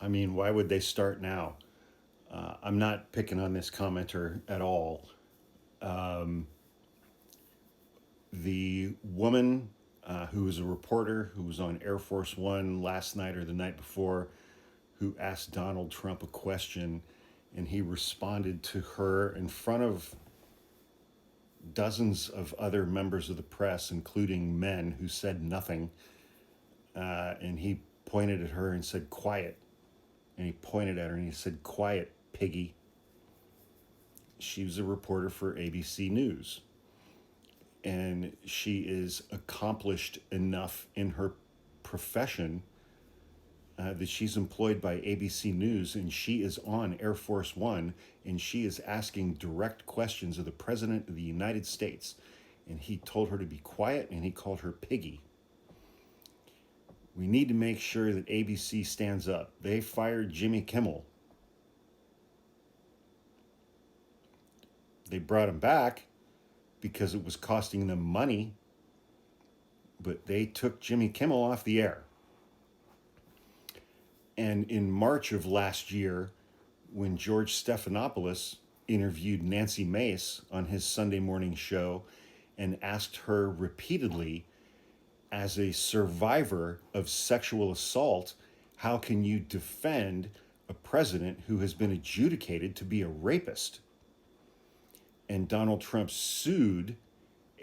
I mean, why would they start now? I'm not picking on this commenter at all. The woman who was a reporter who was on Air Force One last night or the night before, who asked Donald Trump a question, and he responded to her in front of dozens of other members of the press, including men who said nothing. And he pointed at her and said, "Quiet." And he pointed at her and he said, "Quiet, piggy." She was a reporter for ABC News. And she is accomplished enough in her profession that she's employed by ABC News, and she is on Air Force One, and she is asking direct questions of the President of the United States. And he told her to be quiet, and he called her piggy. We need to make sure that ABC stands up. They fired Jimmy Kimmel. They brought him back because it was costing them money, but they took Jimmy Kimmel off the air. And in March of last year, when George Stephanopoulos interviewed Nancy Mace on his Sunday morning show and asked her repeatedly, as a survivor of sexual assault, how can you defend a president who has been adjudicated to be a rapist? And Donald Trump sued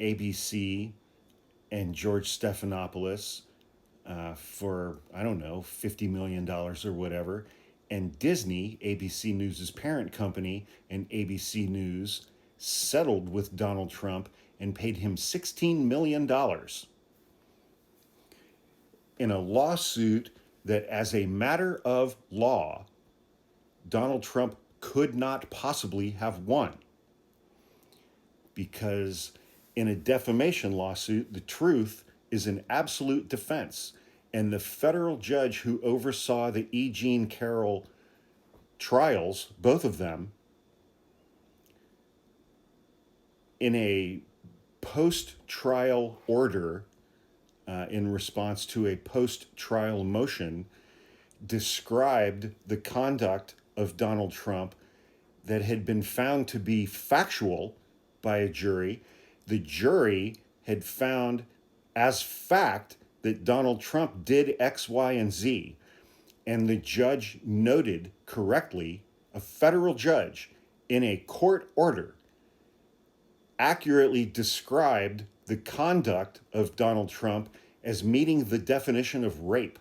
ABC and George Stephanopoulos for, I don't know, $50 million or whatever. And Disney, ABC News' parent company, and ABC News settled with Donald Trump and paid him $16 million in a lawsuit that, as a matter of law, Donald Trump could not possibly have won. Because in a defamation lawsuit, the truth is an absolute defense. And the federal judge who oversaw the E. Jean Carroll trials, both of them, in a post-trial order in response to a post-trial motion, described the conduct of Donald Trump that had been found to be factual by a jury. The jury had found as fact that Donald Trump did X, Y, and Z. And the judge noted correctly, a federal judge in a court order accurately described the conduct of Donald Trump as meeting the definition of rape.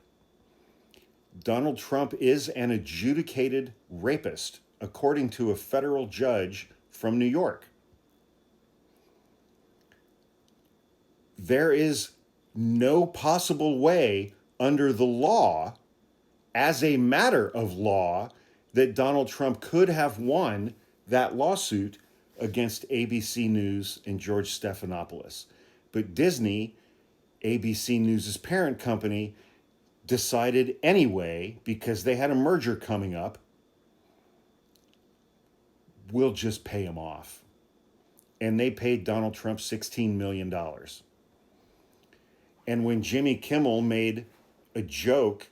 Donald Trump is an adjudicated rapist, according to a federal judge from New York. There is no possible way under the law, as a matter of law, that Donald Trump could have won that lawsuit against ABC News and George Stephanopoulos. But Disney, ABC News' parent company, decided anyway, because they had a merger coming up, we'll just pay him off. And they paid Donald Trump $16 million. And when Jimmy Kimmel made a joke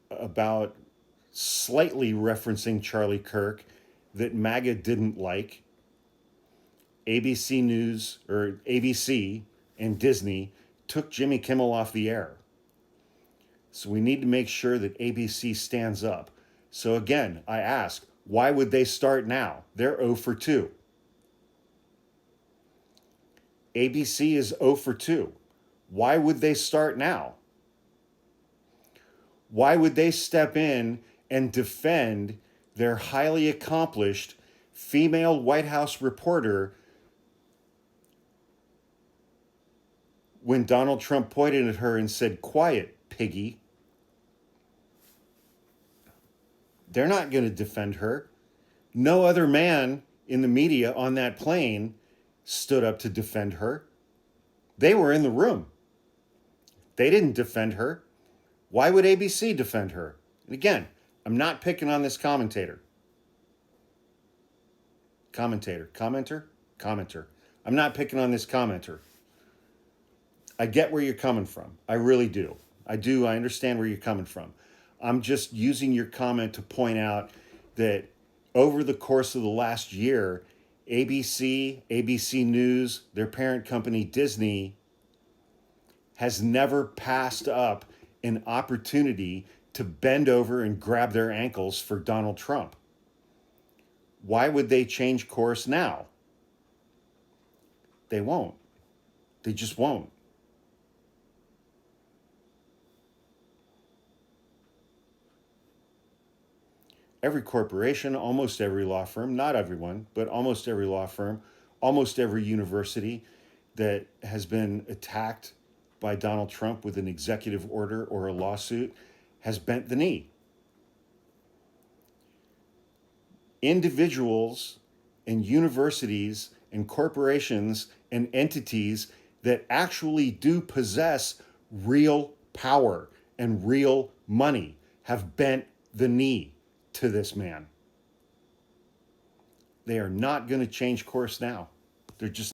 about slightly referencing Charlie Kirk that MAGA didn't like, ABC News, or ABC and Disney, took Jimmy Kimmel off the air. So we need to make sure that ABC stands up. So again, I ask, why would they start now? They're 0 for 2. ABC is 0 for 2. Why would they start now? Why would they step in and defend their highly accomplished female White House reporter when Donald Trump pointed at her and said, "Quiet, piggy"? They're not going to defend her. No other man in the media on that plane stood up to defend her. They were in the room. They didn't defend her. Why would ABC defend her? And again, I'm not picking on this commentator. Commenter. I'm not picking on this commenter. I get where you're coming from. I really do. I understand where you're coming from. I'm just using your comment to point out that over the course of the last year, ABC News, their parent company Disney, has never passed up an opportunity to bend over and grab their ankles for Donald Trump. Why would they change course now? They won't. They just won't. Every corporation, almost every law firm, not everyone, but almost every law firm, almost every university that has been attacked by Donald Trump with an executive order or a lawsuit has bent the knee. Individuals and universities and corporations and entities that actually do possess real power and real money have bent the knee to this man. They are not going to change course now. They're just